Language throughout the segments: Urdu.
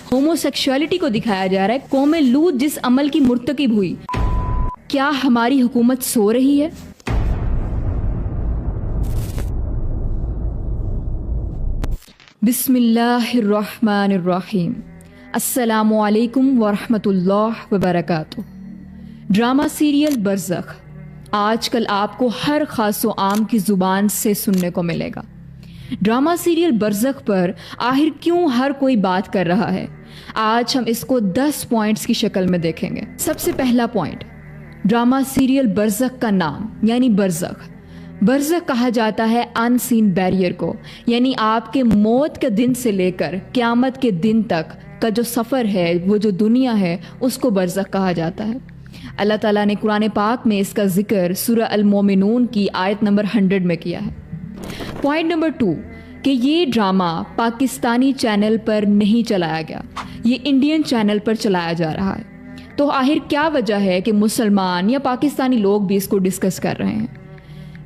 ہوموسیکشوالٹی کو دکھایا جا رہا ہے، قوم لوط جس عمل کی مرتکب ہوئی۔ کیا ہماری حکومت سو رہی ہے؟ بسم اللہ الرحمن الرحیم۔ السلام علیکم ورحمۃ اللہ وبرکاتہ۔ ڈرامہ سیریل برزخ آج کل آپ کو ہر خاص و عام کی زبان سے سننے کو ملے گا۔ ڈرامہ سیریل برزخ پر آخر کیوں ہر کوئی بات کر رہا ہے، آج ہم اس کو 10 پوائنٹس کی شکل میں دیکھیں گے۔ سب سے پہلا پوائنٹ، ڈرامہ سیریل برزخ کا نام یعنی برزخ۔ برزخ کہا جاتا ہے ان سین بیریئر کو، یعنی آپ کے موت کے دن سے لے کر قیامت کے دن تک کا جو سفر ہے، وہ جو دنیا ہے، اس کو برزخ کہا جاتا ہے۔ اللہ تعالیٰ نے قرآن پاک میں اس کا ذکر سورہ المومنون کی آیت نمبر 100 میں کیا ہے۔ پوائنٹ نمبر 2 کہ یہ ڈرامہ پاکستانی چینل پر نہیں چلایا گیا، یہ انڈین چینل پر چلایا جا رہا ہے۔ تو آخر کیا وجہ ہے کہ مسلمان یا پاکستانی لوگ بھی اس کو ڈسکس کر رہے ہیں؟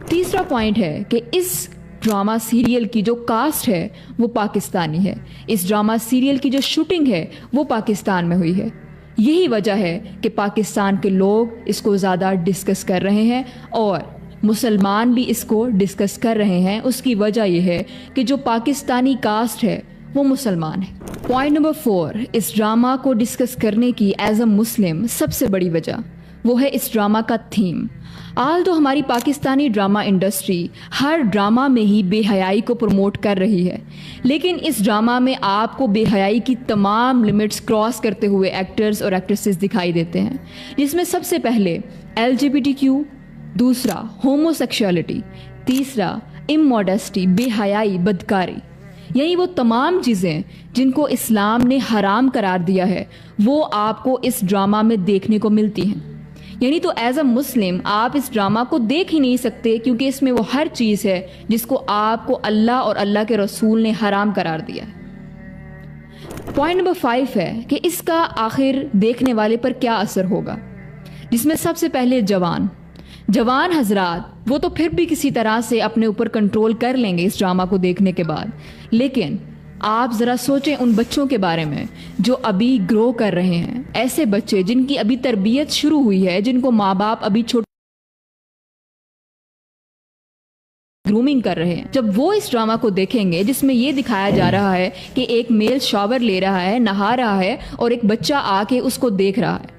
تیسرا پوائنٹ ہے کہ اس ڈرامہ سیریل کی جو کاسٹ ہے وہ پاکستانی ہے، اس ڈرامہ سیریل کی جو شوٹنگ ہے وہ پاکستان میں ہوئی ہے۔ یہی وجہ ہے کہ پاکستان کے لوگ اس کو زیادہ ڈسکس کر رہے ہیں اور مسلمان بھی اس کو ڈسکس کر رہے ہیں۔ اس کی وجہ یہ ہے کہ جو پاکستانی کاسٹ ہے وہ مسلمان ہے۔ پوائنٹ نمبر 4 اس ڈرامہ کو ڈسکس کرنے کی ایز اے مسلم سب سے بڑی وجہ وہ ہے اس ڈرامہ کا تھیم۔ آل تو ہماری پاکستانی ڈرامہ انڈسٹری ہر ڈرامہ میں ہی بے حیائی کو پروموٹ کر رہی ہے، لیکن اس ڈرامہ میں آپ کو بے حیائی کی تمام لمٹس کراس کرتے ہوئے ایکٹرز اور ایکٹریسز دکھائی دیتے ہیں، جس میں سب سے پہلے LGBTQ، دوسرا ہوموسیکشوالٹی، تیسرا اموڈسٹی، بے حیائی، بدکاری، یعنی وہ تمام چیزیں جن کو اسلام نے حرام قرار دیا ہے وہ آپ کو اس ڈرامہ میں دیکھنے کو ملتی ہیں۔ یعنی تو ایز اے مسلم آپ اس ڈرامہ کو دیکھ ہی نہیں سکتے، کیونکہ اس میں وہ ہر چیز ہے جس کو آپ کو اللہ اور اللہ کے رسول نے حرام قرار دیا ہے۔ پوائنٹ نمبر 5 ہے کہ اس کا آخر دیکھنے والے پر کیا اثر ہوگا، جس میں سب سے پہلے جوان حضرات وہ تو پھر بھی کسی طرح سے اپنے اوپر کنٹرول کر لیں گے اس ڈرامہ کو دیکھنے کے بعد، لیکن آپ ذرا سوچیں ان بچوں کے بارے میں جو ابھی گرو کر رہے ہیں، ایسے بچے جن کی ابھی تربیت شروع ہوئی ہے، جن کو ماں باپ ابھی گرومنگ کر رہے ہیں۔ جب وہ اس ڈرامہ کو دیکھیں گے جس میں یہ دکھایا جا رہا ہے کہ ایک میل شاور لے رہا ہے، نہا رہا ہے اور ایک بچہ آ کے اس کو دیکھ رہا ہے،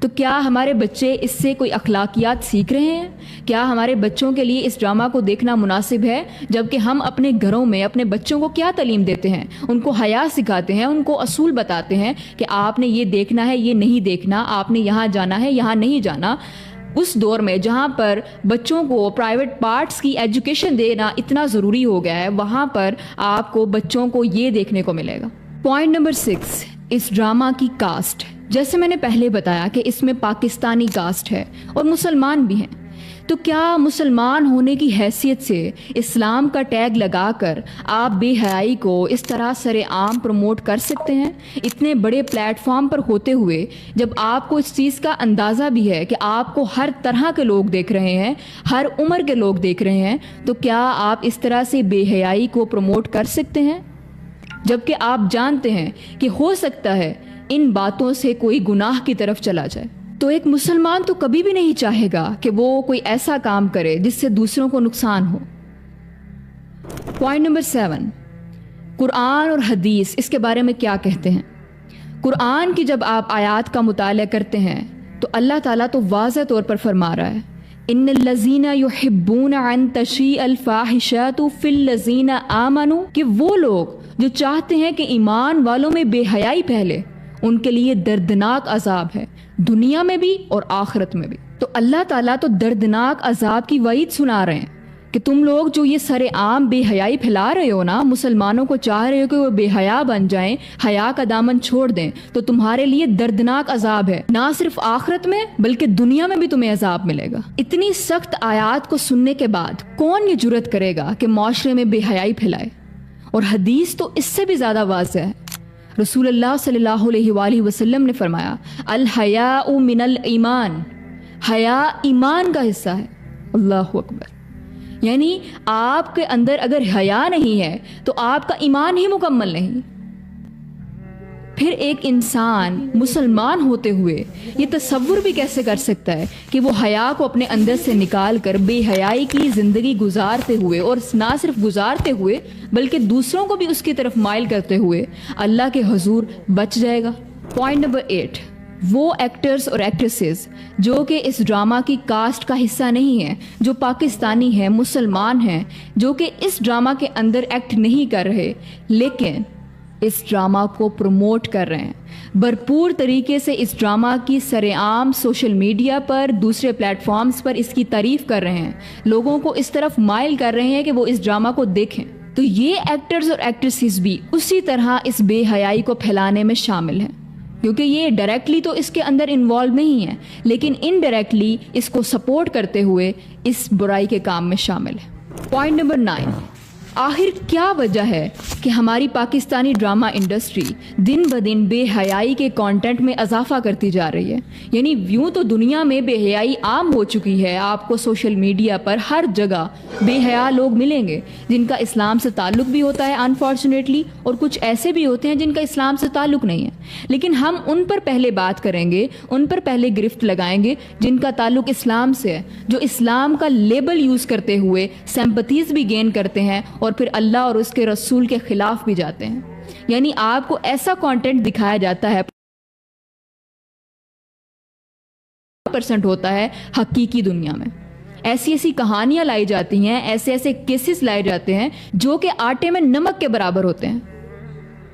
تو کیا ہمارے بچے اس سے کوئی اخلاقیات سیکھ رہے ہیں؟ کیا ہمارے بچوں کے لیے اس ڈرامہ کو دیکھنا مناسب ہے؟ جبکہ ہم اپنے گھروں میں اپنے بچوں کو کیا تعلیم دیتے ہیں؟ ان کو حیا سکھاتے ہیں، ان کو اصول بتاتے ہیں کہ آپ نے یہ دیکھنا ہے، یہ نہیں دیکھنا، آپ نے یہاں جانا ہے، یہاں نہیں جانا۔ اس دور میں جہاں پر بچوں کو پرائیویٹ پارٹس کی ایجوکیشن دینا اتنا ضروری ہو گیا ہے، وہاں پر آپ کو بچوں کو یہ دیکھنے کو ملے گا۔ پوائنٹ نمبر 6 اس ڈرامہ کی کاسٹ۔ جیسے میں نے پہلے بتایا کہ اس میں پاکستانی کاسٹ ہے اور مسلمان بھی ہیں، تو کیا مسلمان ہونے کی حیثیت سے اسلام کا ٹیگ لگا کر آپ بے حیائی کو اس طرح سرے عام پروموٹ کر سکتے ہیں؟ اتنے بڑے پلیٹ فارم پر ہوتے ہوئے جب آپ کو اس چیز کا اندازہ بھی ہے کہ آپ کو ہر طرح کے لوگ دیکھ رہے ہیں، ہر عمر کے لوگ دیکھ رہے ہیں، تو کیا آپ اس طرح سے بے حیائی کو پروموٹ کر سکتے ہیں؟ جبکہ آپ جانتے ہیں کہ ہو سکتا ہے ان باتوں سے کوئی گناہ کی طرف چلا جائے۔ تو ایک مسلمان تو کبھی بھی نہیں چاہے گا کہ وہ کوئی ایسا کام کرے جس سے دوسروں کو نقصان ہو۔ پوائنٹ نمبر 7 قرآن اور حدیث اس کے بارے میں کیا کہتے ہیں۔ قرآن کی جب آپ آیات کا مطالعہ کرتے ہیں تو اللہ تعالیٰ تو واضح طور پر فرما رہا ہے، ان الذین یحبون ان تشیع الفاحشۃ فی الذین آمنوا، کہ وہ لوگ جو چاہتے ہیں کہ ایمان والوں میں بے حیائی پھیلے، ان کے لیے دردناک عذاب ہے، دنیا میں بھی اور آخرت میں بھی۔ تو اللہ تعالیٰ تو دردناک عذاب کی وعید سنا رہے ہیں کہ تم لوگ جو یہ سر عام بے حیائی پھیلا رہے ہو نا، مسلمانوں کو چاہ رہے ہو کہ وہ بے حیا بن جائیں، حیا کا دامن چھوڑ دیں، تو تمہارے لیے دردناک عذاب ہے، نہ صرف آخرت میں بلکہ دنیا میں بھی تمہیں عذاب ملے گا۔ اتنی سخت آیات کو سننے کے بعد کون یہ جرت کرے گا کہ معاشرے میں بے حیائی پھیلائے؟ اور حدیث تو اس سے بھی زیادہ واضح ہے۔ رسول اللہ صلی اللہ علیہ وآلہ وسلم نے فرمایا، الحیاء من الایمان، حیا ایمان کا حصہ ہے۔ اللہ اکبر۔ یعنی آپ کے اندر اگر حیا نہیں ہے تو آپ کا ایمان ہی مکمل نہیں۔ پھر ایک انسان مسلمان ہوتے ہوئے یہ تصور بھی کیسے کر سکتا ہے کہ وہ حیا کو اپنے اندر سے نکال کر بے حیائی کی زندگی گزارتے ہوئے، اور نہ صرف گزارتے ہوئے بلکہ دوسروں کو بھی اس کی طرف مائل کرتے ہوئے اللہ کے حضور بچ جائے گا؟ پوائنٹ نمبر 8، وہ ایکٹرز اور ایکٹریسز جو کہ اس ڈرامہ کی کاسٹ کا حصہ نہیں ہیں، جو پاکستانی ہیں، مسلمان ہیں، جو کہ اس ڈرامہ کے اندر ایکٹ نہیں کر رہے لیکن اس ڈرامہ کو پروموٹ کر رہے ہیں، بھرپور طریقے سے اس ڈرامہ کی سرعام سوشل میڈیا پر، دوسرے پلیٹ فارمز پر اس کی تعریف کر رہے ہیں، لوگوں کو اس طرف مائل کر رہے ہیں کہ وہ اس ڈرامہ کو دیکھیں، تو یہ ایکٹرز اور ایکٹریسز بھی اسی طرح اس بے حیائی کو پھیلانے میں شامل ہیں، کیونکہ یہ ڈائریکٹلی تو اس کے اندر انوالو نہیں ہے لیکن انڈائریکٹلی اس کو سپورٹ کرتے ہوئے اس برائی کے کام میں شامل ہے۔ پوائنٹ نمبر 9، آخر کیا وجہ ہے کہ ہماری پاکستانی ڈرامہ انڈسٹری دن بدن بے حیائی کے کانٹینٹ میں اضافہ کرتی جا رہی ہے؟ یعنی یوں تو دنیا میں بے حیائی عام ہو چکی ہے، آپ کو سوشل میڈیا پر ہر جگہ بے حیا لوگ ملیں گے جن کا اسلام سے تعلق بھی ہوتا ہے انفارچونیٹلی، اور کچھ ایسے بھی ہوتے ہیں جن کا اسلام سے تعلق نہیں ہے، لیکن ہم ان پر پہلے بات کریں گے، ان پر پہلے گرفت لگائیں گے جن کا تعلق اسلام سے ہے، جو اسلام کا لیبل یوز کرتے ہوئے سمپتھیز بھی گین کرتے ہیں اور پھر اللہ اور اس کے رسول کے خلاف بھی جاتے ہیں۔ یعنی آپ کو ایسا کانٹینٹ دکھایا جاتا ہے % ہوتا ہے حقیقی دنیا میں، ایسی کہانیاں لائی جاتی ہیں، ایسے کیسز لائے جاتے ہیں جو کہ آٹے میں نمک کے برابر ہوتے ہیں،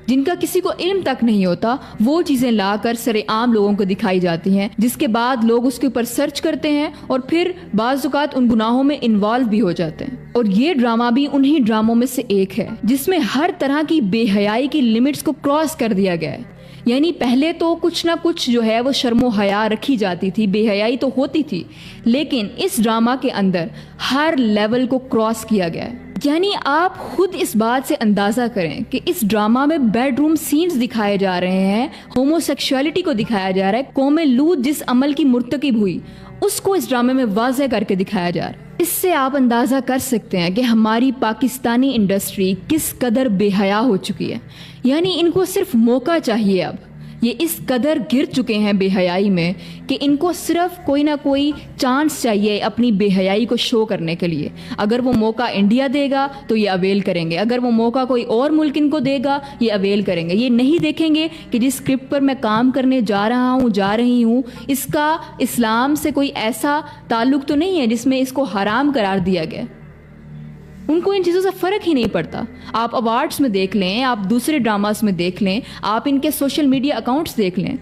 جن کا کسی کو علم تک نہیں ہوتا، وہ چیزیں لا کر سر عام لوگوں کو دکھائی جاتی ہیں، جس کے بعد لوگ اس کے اوپر سرچ کرتے ہیں اور پھر بعض اوقات ان گناہوں میں انوالو بھی ہو جاتے ہیں۔ اور یہ ڈرامہ بھی انہی ڈراموں میں سے ایک ہے جس میں ہر طرح کی بے حیائی کی لمٹس کو کراس کر دیا گیا ہے۔ یعنی پہلے تو کچھ نہ کچھ جو ہے وہ شرم و حیا رکھی جاتی تھی، بے حیائی تو ہوتی تھی، لیکن اس ڈرامہ کے اندر ہر لیول کو کراس کیا گیا ہے۔ یعنی آپ خود اس بات سے اندازہ کریں کہ اس ڈرامہ میں بیڈ روم سینز دکھائے جا رہے ہیں، ہومو سیکشولیٹی کو دکھایا جا رہا ہے، قوم لوط جس عمل کی مرتکب ہوئی اس کو اس ڈرامے میں واضح کر کے دکھایا جا رہا ہے۔ اس سے آپ اندازہ کر سکتے ہیں کہ ہماری پاکستانی انڈسٹری کس قدر بے حیا ہو چکی ہے۔ یعنی ان کو صرف موقع چاہیے، اب یہ اس قدر گر چکے ہیں بے حیائی میں کہ ان کو صرف کوئی نہ کوئی چانس چاہیے اپنی بے حیائی کو شو کرنے کے لیے۔ اگر وہ موقع انڈیا دے گا تو یہ اویل کریں گے، اگر وہ موقع کوئی اور ملک ان کو دے گا یہ اویل کریں گے۔ یہ نہیں دیکھیں گے کہ جس اسکرپٹ پر میں کام کرنے جا رہی ہوں اس کا اسلام سے کوئی ایسا تعلق تو نہیں ہے جس میں اس کو حرام قرار دیا گیا۔ ان کو ان چیزوں سے فرق ہی نہیں پڑتا۔ آپ ایوارڈز میں دیکھ لیں، آپ دوسرے ڈراماز میں دیکھ لیں، آپ ان کے سوشل میڈیا اکاؤنٹس دیکھ لیں،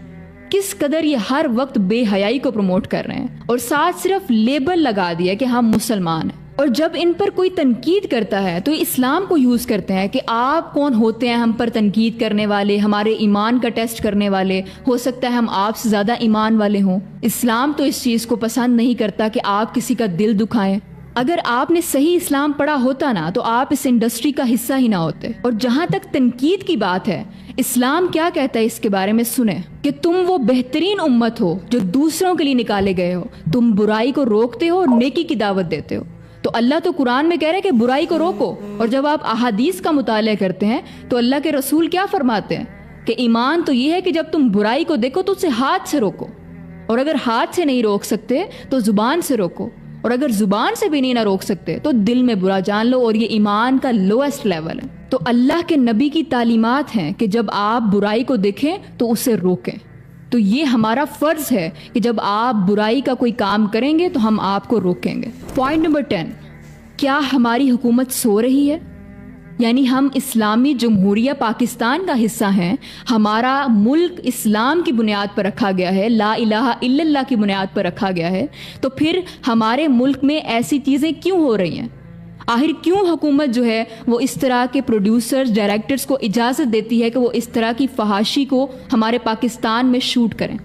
کس قدر یہ ہر وقت بے حیائی کو پروموٹ کر رہے ہیں، اور ساتھ صرف لیبل لگا دیا کہ ہم مسلمان ہیں۔ اور جب ان پر کوئی تنقید کرتا ہے تو اسلام کو یوز کرتے ہیں کہ آپ کون ہوتے ہیں ہم پر تنقید کرنے والے، ہمارے ایمان کا ٹیسٹ کرنے والے، ہو سکتا ہے ہم آپ سے زیادہ ایمان والے ہوں۔ اسلام تو اس چیز کو پسند نہیں کرتا کہ آپ کسی کا دل دکھائیں۔ اگر آپ نے صحیح اسلام پڑھا ہوتا نا تو آپ اس انڈسٹری کا حصہ ہی نہ ہوتے۔ اور جہاں تک تنقید کی بات ہے، اسلام کیا کہتا ہے اس کے بارے میں سنیں کہ تم وہ بہترین امت ہو جو دوسروں کے لیے نکالے گئے ہو، تم برائی کو روکتے ہو اور نیکی کی دعوت دیتے ہو۔ تو اللہ تو قرآن میں کہہ رہے ہیں کہ برائی کو روکو، اور جب آپ احادیث کا مطالعہ کرتے ہیں تو اللہ کے رسول کیا فرماتے ہیں کہ ایمان تو یہ ہے کہ جب تم برائی کو دیکھو تو اسے ہاتھ سے روکو، اور اگر ہاتھ سے نہیں روک سکتے تو زبان سے روکو، اور اگر زبان سے بھی نہیں نہ روک سکتے تو دل میں برا جان لو، اور یہ ایمان کا لوئسٹ لیول ہے۔ تو اللہ کے نبی کی تعلیمات ہیں کہ جب آپ برائی کو دیکھیں تو اسے روکیں۔ تو یہ ہمارا فرض ہے کہ جب آپ برائی کا کوئی کام کریں گے تو ہم آپ کو روکیں گے۔ پوائنٹ نمبر 10، کیا ہماری حکومت سو رہی ہے؟ یعنی ہم اسلامی جمہوریہ پاکستان کا حصہ ہیں، ہمارا ملک اسلام کی بنیاد پر رکھا گیا ہے، لا الہ الا اللہ کی بنیاد پر رکھا گیا ہے، تو پھر ہمارے ملک میں ایسی چیزیں کیوں ہو رہی ہیں؟ آخر کیوں حکومت جو ہے وہ اس طرح کے پروڈیوسرز، ڈائریکٹرز کو اجازت دیتی ہے کہ وہ اس طرح کی فحاشی کو ہمارے پاکستان میں شوٹ کریں؟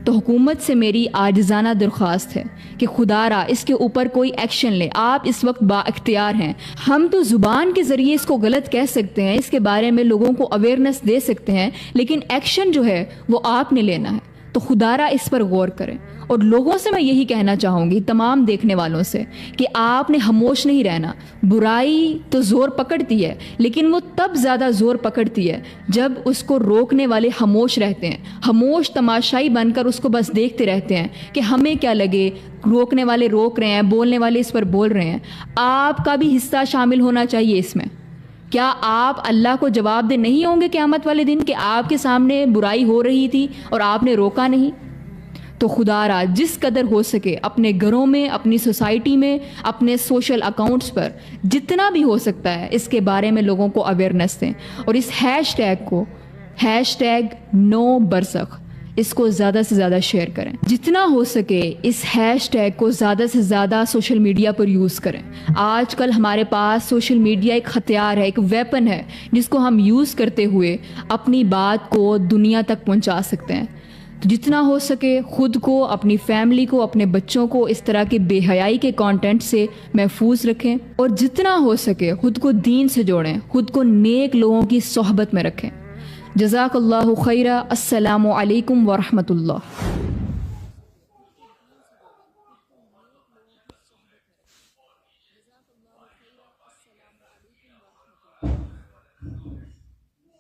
تو حکومت سے میری عاجزانہ درخواست ہے کہ خدا را اس کے اوپر کوئی ایکشن لے۔ آپ اس وقت با اختیار ہیں، ہم تو زبان کے ذریعے اس کو غلط کہہ سکتے ہیں، اس کے بارے میں لوگوں کو اویئرنیس دے سکتے ہیں، لیکن ایکشن جو ہے وہ آپ نے لینا ہے۔ تو خدارا اس پر غور کریں. اور لوگوں سے میں یہی کہنا چاہوں گی، تمام دیکھنے والوں سے، کہ آپ نے خاموش نہیں رہنا. برائی تو زور پکڑتی ہے، لیکن وہ تب زیادہ زور پکڑتی ہے جب اس کو روکنے والے خاموش رہتے ہیں، خاموش تماشائی بن کر اس کو بس دیکھتے رہتے ہیں کہ ہمیں کیا لگے، روکنے والے روک رہے ہیں، بولنے والے اس پر بول رہے ہیں. آپ کا بھی حصہ شامل ہونا چاہیے اس میں. کیا آپ اللہ کو جواب دہ نہیں ہوں گے قیامت والے دن کہ آپ کے سامنے برائی ہو رہی تھی اور آپ نے روکا نہیں؟ تو خدا را جس قدر ہو سکے اپنے گھروں میں، اپنی سوسائٹی میں، اپنے سوشل اکاؤنٹس پر جتنا بھی ہو سکتا ہے اس کے بارے میں لوگوں کو اویئرنیس دیں. اور اس ہیش ٹیگ کو #نو برزخ اس کو زیادہ سے زیادہ شیئر کریں. جتنا ہو سکے اس ہیش ٹیگ کو زیادہ سے زیادہ سوشل میڈیا پر یوز کریں. آج کل ہمارے پاس سوشل میڈیا ایک ہتھیار ہے، ایک ویپن ہے، جس کو ہم یوز کرتے ہوئے اپنی بات کو دنیا تک پہنچا سکتے ہیں. جتنا ہو سکے خود کو، اپنی فیملی کو، اپنے بچوں کو اس طرح کے بے حیائی کے کانٹینٹ سے محفوظ رکھیں. اور جتنا ہو سکے خود کو دین سے جوڑیں، خود کو نیک لوگوں کی صحبت میں رکھیں. جزاک اللہ خیرہ. السلام علیکم ورحمۃ اللہ.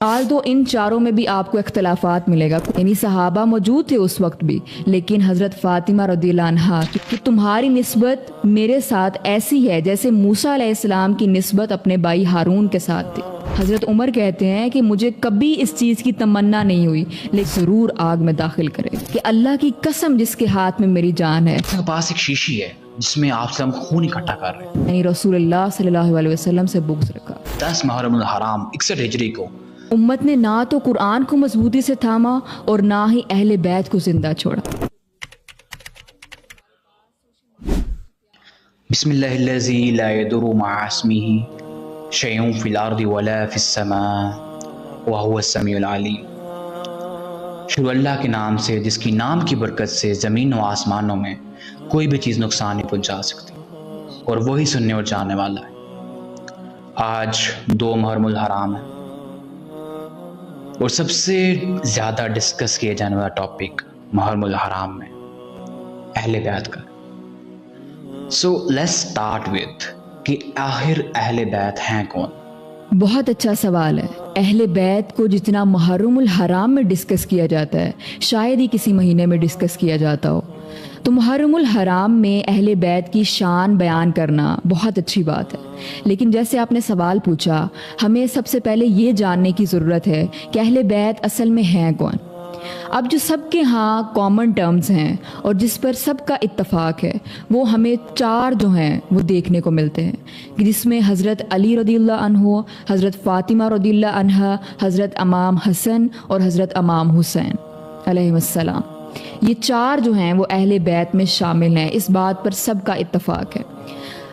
آلدو ان چاروں میں بھی آپ کو اختلافات ملے گا، یعنی صحابہ موجود تھے اس وقت بھی، لیکن حضرت فاطمہ رضی اللہ عنہا کہ تمہاری نسبت میرے ساتھ ایسی ہے جیسے موسیٰ علیہ السلام کی نسبت اپنے بھائی ہارون کے ساتھ تھی. حضرت عمر کہتے ہیں کہ مجھے کبھی اس چیز کی تمنا نہیں ہوئی لیکن ضرور آگ میں داخل کرے کہ اللہ کی قسم جس کے ہاتھ میں میری جان ہے. کے پاس ایک شیشی ہے جس میں آپ سے ہم خون اکٹھا کر رہے ہیں. یعنی رسول اللہ صلی اللہ علیہ وسلم سے بغض رکھا. 10 محرم الحرام 61 ہجری کو امت نے نہ تو قرآن کو مضبوطی سے تھاما اور نہ ہی اہل بیت کو زندہ چھوڑا. بسم اللہ الذی لا يضر مع اسمه شیء فی الارض ولا فی السماء وهو السمیع العلیم. شروع اللہ کے نام سے جس کی نام کی برکت سے زمین و آسمانوں میں کوئی بھی چیز نقصان نہیں پہنچا سکتی، اور وہی سننے اور جاننے والا ہے. آج 2 محرم الحرام ہے اور سب سے زیادہ ڈسکس کیے جانے والا ٹاپک محرم الحرام میں اہل بیت کا. سو لیٹس اسٹارٹ وتھ کہ آخر اہل بیت ہیں کون؟ بہت اچھا سوال ہے. اہل بیت کو جتنا محرم الحرام میں ڈسکس کیا جاتا ہے شاید ہی کسی مہینے میں ڈسکس کیا جاتا ہو. تو محرم الحرام میں اہل بیت کی شان بیان کرنا بہت اچھی بات ہے، لیکن جیسے آپ نے سوال پوچھا، ہمیں سب سے پہلے یہ جاننے کی ضرورت ہے کہ اہل بیت اصل میں ہیں کون. اب جو سب کے ہاں کامن ٹرمز ہیں اور جس پر سب کا اتفاق ہے وہ ہمیں 4 جو ہیں وہ دیکھنے کو ملتے ہیں، جس میں حضرت علی رضی اللہ عنہ، حضرت فاطمہ رضی اللہ عنہا، حضرت امام حسن اور حضرت امام حسین علیہ السلام. یہ 4 جو ہیں وہ اہل بیت میں شامل ہیں، اس بات پر سب کا اتفاق ہے.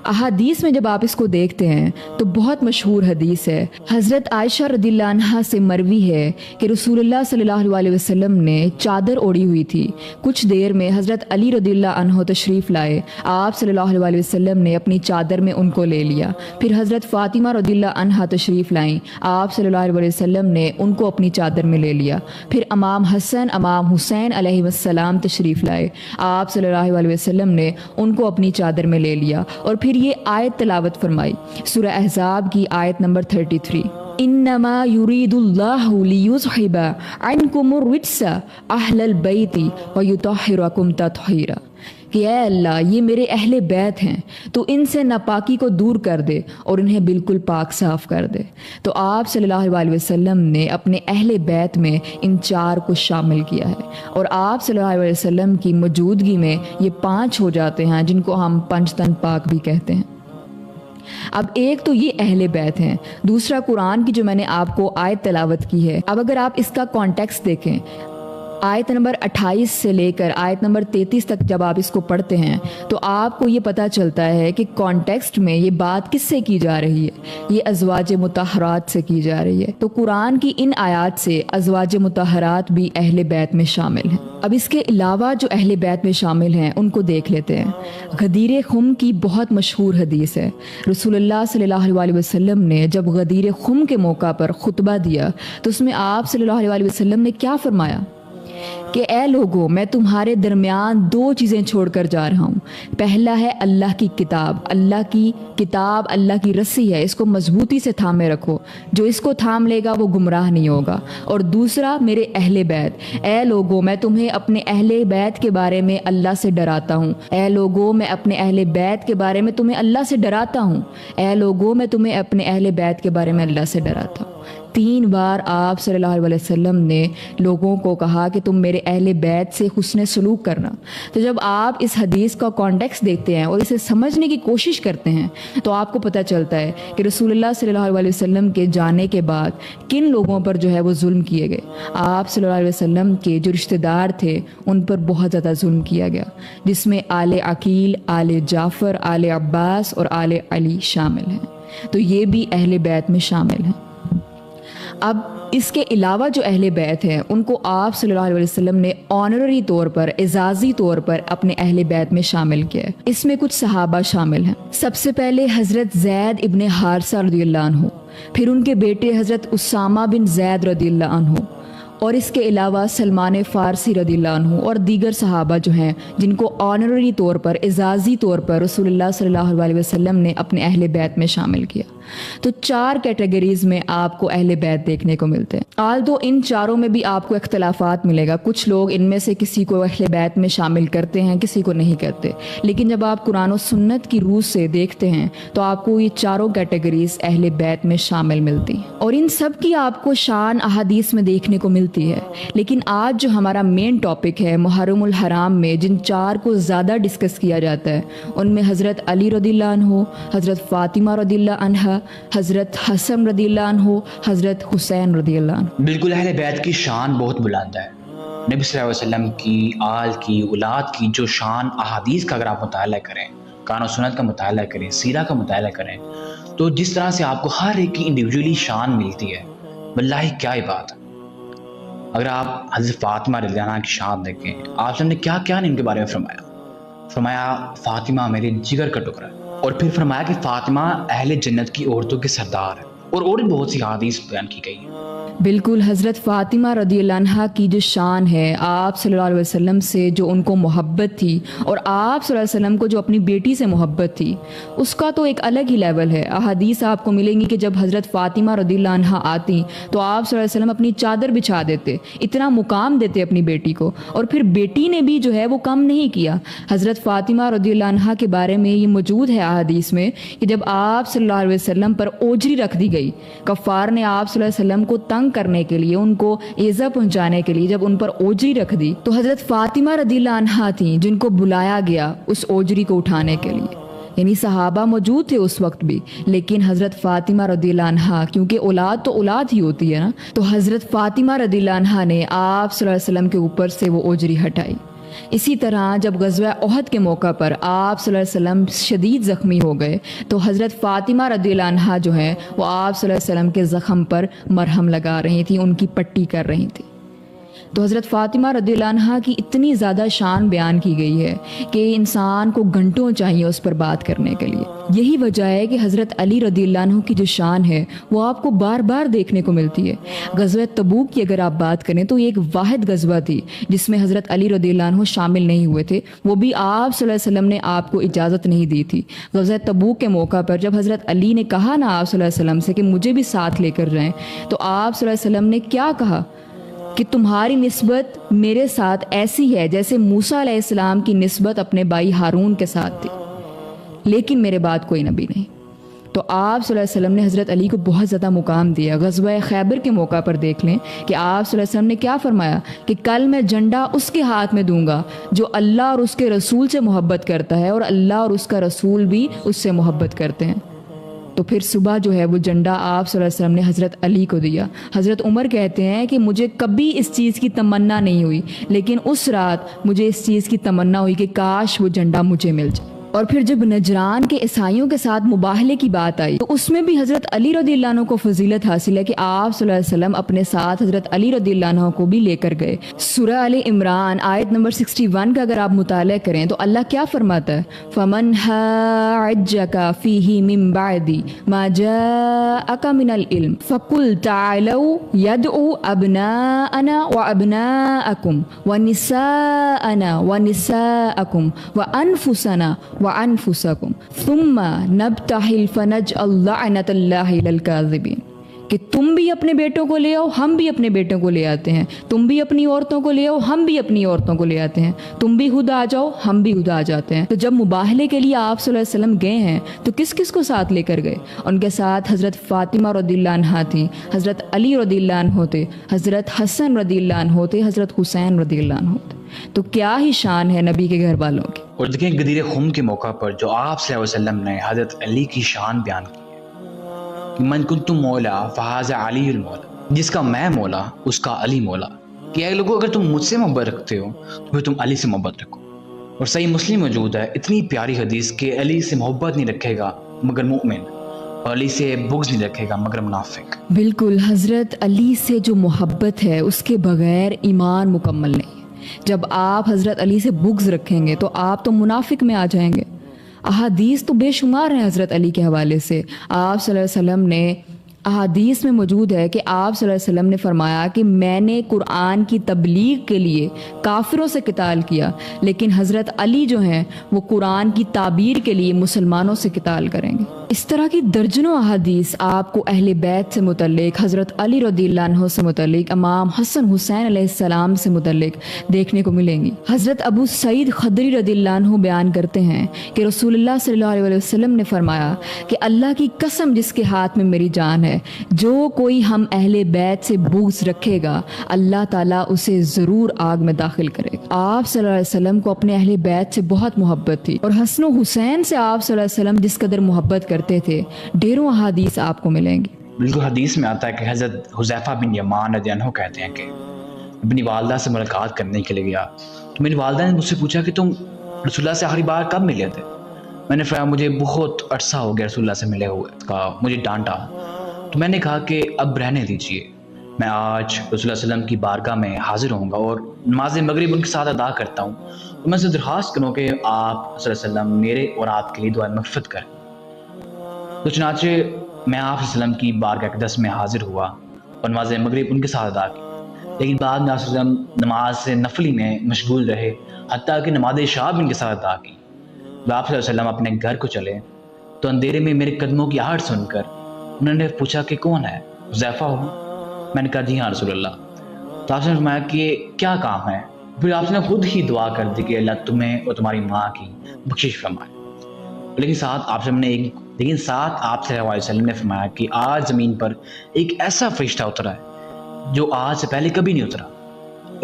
احادیث میں جب آپ اس کو دیکھتے ہیں تو بہت مشہور حدیث ہے، حضرت عائشہ رضی اللہ عنہا سے مروی ہے کہ رسول اللہ صلی اللہ علیہ وسلم نے چادر اوڑھی ہوئی تھی. کچھ دیر میں حضرت علی رضی اللہ عنہ تشریف لائے، آپ صلی اللہ علیہ وسلم نے اپنی چادر میں ان کو لے لیا. پھر حضرت فاطمہ رضی اللہ عنہا تشریف لائیں، آپ صلی اللہ علیہ وسلم نے ان کو اپنی چادر میں لے لیا. پھر امام حسن، امام حسین علیہ السلام تشریف لائے، آپ صلی اللہ علیہ وسلم نے ان کو اپنی چادر میں لے لیا. اور پھر یہ آیت تلاوت فرمائی، سورہ احزاب کی آیت نمبر 33، انما یرید اللہ لیذھب عنکم الرجس اہل البیت ویطہرکم تطہیرا، کہ اے اللہ یہ میرے اہل بیت ہیں تو ان سے ناپاکی کو دور کر دے اور انہیں بالکل پاک صاف کر دے. تو آپ صلی اللہ علیہ وسلم نے اپنے اہل بیت میں ان 4 کو شامل کیا ہے، اور آپ صلی اللہ علیہ وسلم کی موجودگی میں یہ 5 ہو جاتے ہیں جن کو ہم 5 تن پاک بھی کہتے ہیں. اب ایک تو یہ اہل بیت ہیں، دوسرا قرآن کی جو میں نے آپ کو آیت تلاوت کی ہے. اب اگر آپ اس کا کانٹیکسٹ دیکھیں، آیت نمبر 28 سے لے کر آیت نمبر 33 تک جب آپ اس کو پڑھتے ہیں تو آپ کو یہ پتہ چلتا ہے کہ کانٹیکسٹ میں یہ بات کس سے کی جا رہی ہے، یہ ازواج مطہرات سے کی جا رہی ہے. تو قرآن کی ان آیات سے ازواج مطہرات بھی اہل بیت میں شامل ہیں. اب اس کے علاوہ جو اہل بیت میں شامل ہیں ان کو دیکھ لیتے ہیں. غدیر خم کی بہت مشہور حدیث ہے. رسول اللہ صلی اللہ علیہ وسلم نے جب غدیر خم کے موقع پر خطبہ دیا تو اس میں آپ صلی اللہ علیہ وسلم نے کیا فرمایا کہ اے لوگوں میں تمہارے درمیان دو چیزیں چھوڑ کر جا رہا ہوں. پہلا ہے اللہ کی کتاب. اللہ کی کتاب اللہ کی رسی ہے, اس کو مضبوطی سے تھامے رکھو, جو اس کو تھام لے گا وہ گمراہ نہیں ہوگا. اور دوسرا میرے اہل بیت. اے لوگوں میں تمہیں اپنے اہل بیت کے بارے میں اللہ سے ڈراتا ہوں. اے لوگوں میں اپنے اہل بیت کے بارے میں تمہیں اللہ سے ڈراتا ہوں. اے لوگوں میں تمہیں اپنے اہل بیت کے بارے میں اللہ سے ڈراتا ہوں. 3 بار آپ صلی اللہ علیہ وسلم نے لوگوں کو کہا کہ تم میرے اہل بیت سے حسن سلوک کرنا. تو جب آپ اس حدیث کا کانٹیکسٹ دیکھتے ہیں اور اسے سمجھنے کی کوشش کرتے ہیں تو آپ کو پتہ چلتا ہے کہ رسول اللہ صلی اللہ علیہ وسلم کے جانے کے بعد کن لوگوں پر جو ہے وہ ظلم کیے گئے. آپ صلی اللہ علیہ وسلم کے جو رشتہ دار تھے ان پر بہت زیادہ ظلم کیا گیا, جس میں آل عقیل, آل جعفر, آل عباس اور آل علی شامل ہیں. تو یہ بھی اہل بیت میں شامل ہیں. اب اس کے علاوہ جو اہل بیت ہیں ان کو آپ صلی اللہ علیہ وسلم نے آنرری طور پر, اعزازی طور پر اپنے اہل بیت میں شامل کیا ہے. اس میں کچھ صحابہ شامل ہیں. سب سے پہلے حضرت زید ابن حارثہ رضی اللہ عنہ, پھر ان کے بیٹے حضرت اسامہ بن زید رضی اللہ عنہ, اور اس کے علاوہ سلمان فارسی رضی اللہ عنہ اور دیگر صحابہ جو ہیں جن کو آنرری طور پر, اعزازی طور پر رسول اللہ صلی اللہ علیہ وسلم نے اپنے اہل بیت میں شامل کیا. تو 4 کیٹیگریز میں آپ کو اہل بیت دیکھنے کو ملتے ہیں. آلدو ان چاروں میں بھی آپ کو اختلافات ملے گا. کچھ لوگ ان میں سے کسی کو اہل بیت میں شامل کرتے ہیں, کسی کو نہیں کرتے. لیکن جب آپ قرآن و سنت کی روح سے دیکھتے ہیں تو آپ کو یہ چاروں کیٹیگریز اہل بیت میں شامل ملتی ہیں, اور ان سب کی آپ کو شان احادیث میں دیکھنے کو ملتی ہے. لیکن آج جو ہمارا مین ٹاپک ہے محرم الحرام میں جن 4 کو زیادہ ڈسکس کیا جاتا ہے ان میں حضرت علی رضی اللہ عنہ, حضرت فاطمہ رضی اللہ عنہا, حضرت حسن رضی اللہ عنہ, حضرت حسین رضی اللہ عنہ. بالکل اہل بیت کی شان بہت بلند ہے. نبی صلی اللہ علیہ وسلم کی, آل کی, اولاد کی جو شان احادیث کا اگر آپ مطالعہ کریں, قرآن و سنت کا مطالعہ کریں, سیرہ کا مطالعہ کریں, تو جس طرح سے آپ کو ہر ایک کی انڈیویجولی شان ملتی ہے, واللہ کیا ہی بات ہے. اگر آپ حضرت فاطمہ رضی اللہ عنہ کی شان دیکھیں, آپ نے کیا کیا ان کے بارے میں فرمایا فاطمہ میرے جگر کا ٹکڑا ہے, اور پھر فرمایا کہ فاطمہ اہل جنت کی عورتوں کے سردار ہے, اور بھی بہت سی حدیث بیان کی گئی ہیں. بالکل حضرت فاطمہ رضی اللہ عنہا کی جو شان ہے, آپ صلی اللہ علیہ وسلم سے جو ان کو محبت تھی اور آپ صلی اللہ علیہ وسلم کو جو اپنی بیٹی سے محبت تھی, اس کا تو ایک الگ ہی لیول ہے. احادیث آپ کو ملیں گی کہ جب حضرت فاطمہ رضی اللہ عنہا آتی تو آپ صلی اللہ علیہ وسلم اپنی چادر بچھا دیتے, اتنا مقام دیتے اپنی بیٹی کو. اور پھر بیٹی نے بھی جو ہے وہ کم نہیں کیا. حضرت فاطمہ رضی اللہ عنہا کے بارے میں یہ موجود ہے احادیث میں کہ جب آپ صلی اللہ علیہ وسلم پر اوجری رکھ دی گئی, کفار نے آپ صلی اللہ علیہ وسلم کو تنگ کرنے کے لیے, ان کو ایذا پہنچانے کے لیے جب ان پر اوجری رکھ دی تو حضرت فاطمہ رضی اللہ عنہا تھیں جن کو بلایا گیا اس اوجری کو اٹھانے کے لیے. یعنی صحابہ موجود تھے اس وقت بھی, لیکن حضرت فاطمہ رضی اللہ عنہا, کیونکہ اولاد تو اولاد ہی ہوتی ہے نا, تو حضرت فاطمہ رضی اللہ عنہا نے آپ صلی اللہ علیہ وسلم کے اوپر سے وہ اوجری ہٹائی. اسی طرح جب غزوہ احد کے موقع پر آپ صلی اللہ علیہ وسلم شدید زخمی ہو گئے تو حضرت فاطمہ رضی اللہ عنہا جو ہے وہ آپ صلی اللہ علیہ وسلم کے زخم پر مرہم لگا رہی تھیں, ان کی پٹی کر رہی تھیں. تو حضرت فاطمہ رضی اللہ عنہا کی اتنی زیادہ شان بیان کی گئی ہے کہ انسان کو گھنٹوں چاہیے اس پر بات کرنے کے لیے. یہی وجہ ہے کہ حضرت علی رضی اللہ عنہ کی جو شان ہے وہ آپ کو بار بار دیکھنے کو ملتی ہے. غزوہ تبوک کی اگر آپ بات کریں تو یہ ایک واحد غزوہ تھی جس میں حضرت علی رضی اللہ عنہ شامل نہیں ہوئے تھے, وہ بھی آپ صلی اللہ علیہ وسلم نے آپ کو اجازت نہیں دی تھی. غزوہ تبوک کے موقع پر جب حضرت علی نے کہا نا آپ صلی اللہ علیہ وسلم سے کہ مجھے بھی ساتھ لے کر جائیں, تو آپ صلی اللہ علیہ وسلم نے کیا کہا کہ تمہاری نسبت میرے ساتھ ایسی ہے جیسے موسیٰ علیہ السلام کی نسبت اپنے بھائی ہارون کے ساتھ تھی, لیکن میرے بعد کوئی نبی نہیں. تو آپ صلی اللہ علیہ وسلم نے حضرت علی کو بہت زیادہ مقام دیا. غزوہ خیبر کے موقع پر دیکھ لیں کہ آپ صلی اللہ علیہ وسلم نے کیا فرمایا کہ کل میں جھنڈا اس کے ہاتھ میں دوں گا جو اللہ اور اس کے رسول سے محبت کرتا ہے, اور اللہ اور اس کا رسول بھی اس سے محبت کرتے ہیں. تو پھر صبح جو ہے وہ جھنڈا آپ صلی اللہ علیہ وسلم نے حضرت علی کو دیا. حضرت عمر کہتے ہیں کہ مجھے کبھی اس چیز کی تمنا نہیں ہوئی, لیکن اس رات مجھے اس چیز کی تمنا ہوئی کہ کاش وہ جھنڈا مجھے مل جائے. اور پھر جب نجران کے عیسائیوں کے ساتھ مباہلے کی بات آئی تو اس میں بھی حضرت علی رضی اللہ عنہ کو فضیلت حاصل ہے کہ آپ صلی اللہ علیہ وسلم اپنے ساتھ حضرت علی رضی اللہ عنہ کو بھی لے کر گئے۔ سورہ آل عمران آیت نمبر 61 کا اگر آپ مطالعہ کریں تو اللہ کیا فرماتا ہے؟ فَمَنْ حَاجَّكَ فِيهِ مِن بَعْدِ مَا جَاءَكَ مِنَ الْعِلْمِ فَقُلْ تَعَالَوْا يَدْعُ أَبْنَاءَنَا وَأَبْنَاءَكُمْ وَنِسَاءَنَا وَنِسَاءَكُمْ وَأَنفُسَنَا وَأَنفُسَكُمْ ثُمَّ نَبْتَهِلْ فَنَجْعَلْ لَعْنَةَ اللَّهِ عَلَى الْكَاذِبِينَ، کہ تم بھی اپنے بیٹوں کو لے آؤ، ہم بھی اپنے بیٹوں کو لے آتے ہیں، تم بھی اپنی عورتوں کو لے آؤ، ہم بھی اپنی عورتوں کو لے آتے ہیں، تم بھی خود آ جاؤ، ہم بھی خود آ جاتے ہیں۔ تو جب مباہلے کے لیے آپ صلی اللہ علیہ وسلم گئے ہیں تو کس کس کو ساتھ لے کر گئے؟ ان کے ساتھ حضرت فاطمہ رضی اللہ عنہا تھی، حضرت علی رضی اللہ عنہ تھے، حضرت حسن رضی اللہ عنہ تھے، حضرت حسین رضی اللہ عنہ تھے۔ تو کیا ہی شان ہے نبی کے گھر والوں کی۔ اور دیکھیں غدیر خم کے موقع پر جو آپ صلی اللہ علیہ وسلم نے حضرت علی کی شان بیان کی ہے، من کنتم مولا فہذا علی المولا، جس کا میں مولا اس کا علی مولا، کہ اے لوگوں اگر تم مجھ سے محبت رکھتے ہو تو پھر تم علی سے محبت رکھو۔ اور صحیح مسلم موجود ہے اتنی پیاری حدیث کہ علی سے محبت نہیں رکھے گا مگر مومن، اور علی سے بغض نہیں رکھے گا مگر منافق۔ بالکل، حضرت علی سے جو محبت ہے اس کے بغیر ایمان مکمل نہیں۔ جب آپ حضرت علی سے بغض رکھیں گے تو آپ تو منافق میں آ جائیں گے۔ احادیث تو بے شمار ہیں حضرت علی کے حوالے سے۔ آپ صلی اللہ علیہ وسلم نے احادیث میں موجود ہے کہ آپ صلی اللہ علیہ وسلم نے فرمایا کہ میں نے قرآن کی تبلیغ کے لیے کافروں سے قتال کیا، لیکن حضرت علی جو ہیں وہ قرآن کی تعبیر کے لیے مسلمانوں سے قتال کریں گے۔ اس طرح کی درجنوں احادیث آپ کو اہل بیت سے متعلق، حضرت علی رضی اللہ عنہ سے متعلق، امام حسن حسین علیہ السلام سے متعلق دیکھنے کو ملیں گی۔ حضرت ابو سعید خدری رضی اللہ عنہ بیان کرتے ہیں کہ رسول اللہ صلی اللہ علیہ وسلم نے فرمایا کہ اللہ کی قسم جس کے ہاتھ میں میری جان ہے، جو کوئی ہم اہل بیت سے بغض رکھے گا اللہ تعالیٰ اسے ضرور آگ میں داخل کرے گا۔ آپ صلی اللہ علیہ وسلم کو اپنے اہل بیت سے بہت محبت تھی، اور حسن و حسین سے آپ صلی اللہ علیہ وسلم جس قدر محبت کرتے تھے ڈھیروں احادیث آپ کو ملیں گی۔ بالکل حدیث میں آتا ہے کہ حضرت حذیفہ بن یمان رضی اللہ عنہ کہتے ہیں کہ اپنی والدہ سے ملاقات کرنے کے لیے گیا تو میری والدہ نے مجھ سے پوچھا کہ تم رسول اللہ سے آخری بار کب ملے تھے؟ میں نے فرمایا مجھے بہت عرصہ ہو گیا رسول اللہ سے ملے ہوئے۔ کہا مجھے ڈانٹا تو میں نے کہا کہ اب رہنے دیجئے، میں آج رسول اللہ صلی اللہ علیہ وسلم کی بارگاہ میں حاضر ہوں گا اور نماز مغرب ان کے ساتھ ادا کرتا ہوں، تو میں سے درخواست کروں کہ آپ صلی اللہ علیہ وسلم میرے اور آپ کے لیے دعا مغفرت کریں۔ تو چنانچہ میں آپ صلی اللہ علیہ وسلم کی بارگاہ اقدس میں حاضر ہوا اور نماز مغرب ان کے ساتھ ادا کی، لیکن بعد میں آپ صلی اللہ علیہ وسلم نماز نفلی میں مشغول رہے، حتیٰ کہ نماز عشاء بھی ان کے ساتھ ادا کی۔ جب آپ صلی اللہ علیہ وسلم اپنے گھر کو چلے تو اندھیرے میں میرے قدموں کی آہٹ سن کر انہوں نے پوچھا کہ کون ہے؟ حذیفہ ہو؟ میں نے کہا جی ہاں رسول اللہ۔ تو آپ نے فرمایا کہ کیا کام ہے؟ پھر آپ نے خود ہی دعا کر دی کہ اللہ تمہیں اور تمہاری ماں کی بخشش فرمائے۔ لیکن ساتھ آپ صلی اللہ علیہ وسلم نے فرمایا کہ آج زمین پر ایک ایسا فرشتہ اترا ہے جو آج سے پہلے کبھی نہیں اترا۔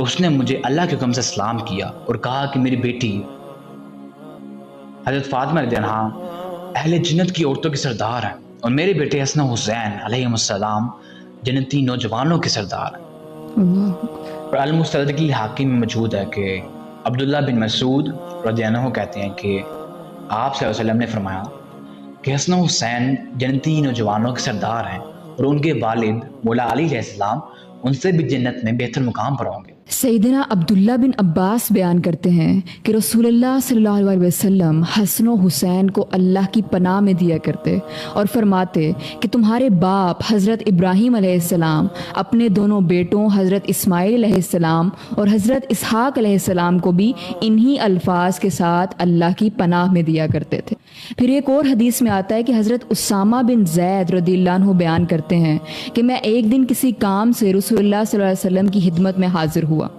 اس نے مجھے اللہ کے حکم سے سلام کیا اور کہا کہ میری بیٹی حضرت فاطمہ رضی اللہ عنہا اہل جنت کی عورتوں کے سردار ہیں، اور میرے بیٹے حسن و حسین علیہ السلام جنتی نوجوانوں کے سردار ہیں۔ اور المستدرک الحاکم میں موجود ہے کہ عبداللہ بن مسعود رضی اللہ عنہ کہتے ہیں کہ آپ صلی اللہ علیہ وسلم نے فرمایا کہ حسن و حسین جنتی نوجوانوں کے سردار ہیں، اور ان کے والد مولا علی علیہ السلام ان سے بھی جنت میں بہتر مقام پر ہوں گے۔ سیدنا عبداللہ بن عباس بیان کرتے ہیں کہ رسول اللہ صلی اللہ علیہ وسلم حسن و حسین کو اللہ کی پناہ میں دیا کرتے اور فرماتے کہ تمہارے باپ حضرت ابراہیم علیہ السلام اپنے دونوں بیٹوں حضرت اسماعیل علیہ السلام اور حضرت اسحاق علیہ السلام کو بھی انہی الفاظ کے ساتھ اللہ کی پناہ میں دیا کرتے تھے۔ پھر ایک اور حدیث میں آتا ہے کہ حضرت اسامہ بن زید رضی اللہ عنہ بیان کرتے ہیں کہ میں ایک دن کسی کام سے رسول اللہ صلی اللہ علیہ وسلم کی خدمت میں حاضر ہوا۔ رسول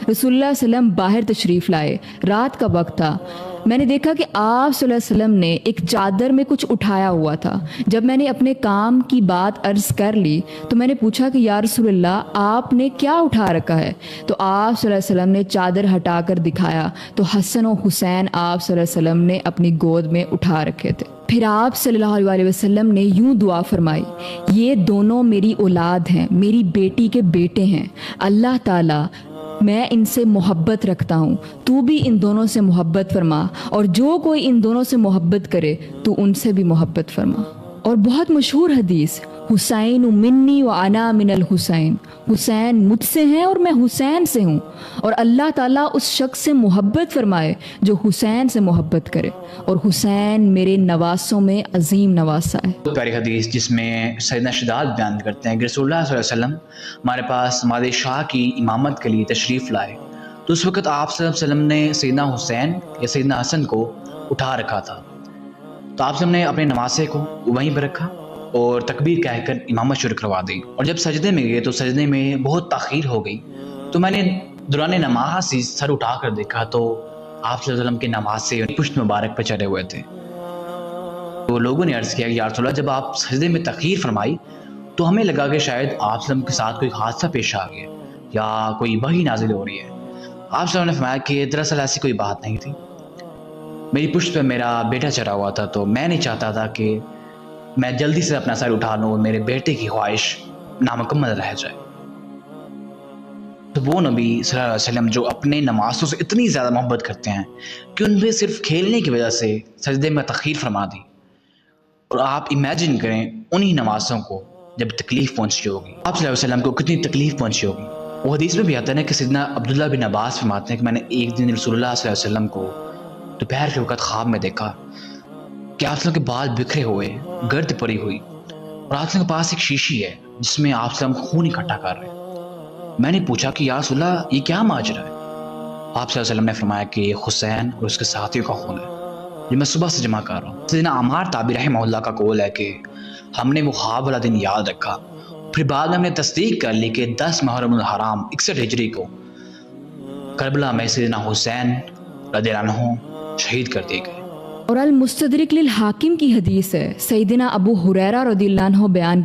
اللہ صلی اللہ علیہ وسلم باہر تشریف لائے، رات کا وقت تھا۔ میں نے دیکھا کہ آپ صلی اللہ علیہ وسلم نے ایک چادر میں کچھ اٹھایا ہوا تھا۔ جب میں نے اپنے کام کی بات عرض کر لی تو میں نے پوچھا کہ یا رسول اللہ آپ نے کیا اٹھا رکھا ہے؟ تو آپ صلی اللہ علیہ وسلم نے چادر ہٹا کر دکھایا تو حسن و حسین آپ صلی اللہ علیہ وسلم نے اپنی گود میں اٹھا رکھے تھے۔ پھر آپ صلی اللہ علیہ وسلم نے یوں دعا فرمائی، یہ دونوں میری اولاد ہیں، میری بیٹی کے بیٹے ہیں، اللہ تعالیٰ میں ان سے محبت رکھتا ہوں، تو بھی ان دونوں سے محبت فرما، اور جو کوئی ان دونوں سے محبت کرے تو ان سے بھی محبت فرما۔ اور بہت مشہور حدیث، حسین منی و انا من الحسین، حسین مجھ سے ہیں اور میں حسین سے ہوں، اور اللہ تعالیٰ اس شخص سے محبت فرمائے جو حسین سے محبت کرے، اور حسین میرے نواسوں میں عظیم نواسا ہے۔ پیاری حدیث جس میں سیدنا شداد بیان کرتے ہیں کہ رسول اللہ صلی اللہ علیہ وسلم ہمارے پاس ماد شاہ کی امامت کے لیے تشریف لائے، تو اس وقت آپ صلی اللہ علیہ وسلم نے سیدنا حسین یا سیدنا حسن کو اٹھا رکھا تھا، تو آپ نے اپنے نواسے کو وہیں پہ رکھا اور تکبیر کہہ کر امامت شروع کروا دی، اور جب سجدے میں گئے تو سجدے میں بہت تاخیر ہو گئی، تو میں نے دوران نماز سے سر اٹھا کر دیکھا تو آپ صلی اللہ علیہ وسلم کے نواسے پشت مبارک پہ چڑھے ہوئے تھے۔ تو لوگوں نے عرض کیا کہ یا رسول اللہ، جب آپ سجدے میں تاخیر فرمائی تو ہمیں لگا کہ شاید آپ صلی اللہ علیہ وسلم کے ساتھ کوئی حادثہ پیش آ گیا یا کوئی وحی نازل ہو رہی ہے۔ آپ صلی اللہ علیہ وسلم نے فرمایا کہ دراصل ایسی کوئی بات نہیں تھی، میری پشت پہ میرا بیٹا چڑھا ہوا تھا، تو میں نہیں چاہتا تھا کہ میں جلدی سے اپنا سر اٹھا لوں اور میرے بیٹے کی خواہش نامکمل رہ جائے۔ تو وہ نبی صلی اللہ علیہ وسلم جو اپنے نمازوں سے اتنی زیادہ محبت کرتے ہیں کہ ان میں صرف کھیلنے کی وجہ سے سجدے میں تاخیر فرما دی، اور آپ امیجن کریں انہی نمازوں کو جب تکلیف پہنچی ہوگی، آپ صلی اللہ علیہ وسلم کو کتنی تکلیف پہنچی ہوگی۔ وہ حدیث میں بھی آتا ہے نا کہ سیدنا عبداللہ بن عباس فرماتے ہیں کہ میں نے ایک دن رسول اللہ صلی اللہ علیہ وسلم کو دوپہر کے وقت خواب میں دیکھا کہ آپ صلی اللہ کے بال بکھرے ہوئے، گرد پڑی ہوئی، اور آپ صلی اللہ کے پاس ایک شیشی ہے جس میں آپ صلی اللہ علیہ وسلم خون اکٹھا کر رہے ہیں۔ میں نے پوچھا کہ یا رسول اللہ یہ کیا ماجرا ہے؟ آپ صلی اللہ علیہ وسلم نے فرمایا کہ یہ حسین اور اس کے ساتھیوں کا خون ہے جو میں صبح سے جمع کر رہا ہوں۔ سیدنا عمار تابعی رحمہ اللہ کا قول ہے کہ ہم نے وہ خواب والا دن یاد رکھا، پھر بعد میں ہم نے تصدیق کر لی کہ 10 محرم الحرام 61 ہجری کو کربلا میں سیدنا حسین رضی اللہ عنہ شہید کر دیے گئے۔ اور المستدرک للحاکم کی حدیث ہے، سیدنا ابو ہریرہ رضی اللہ عنہ بیان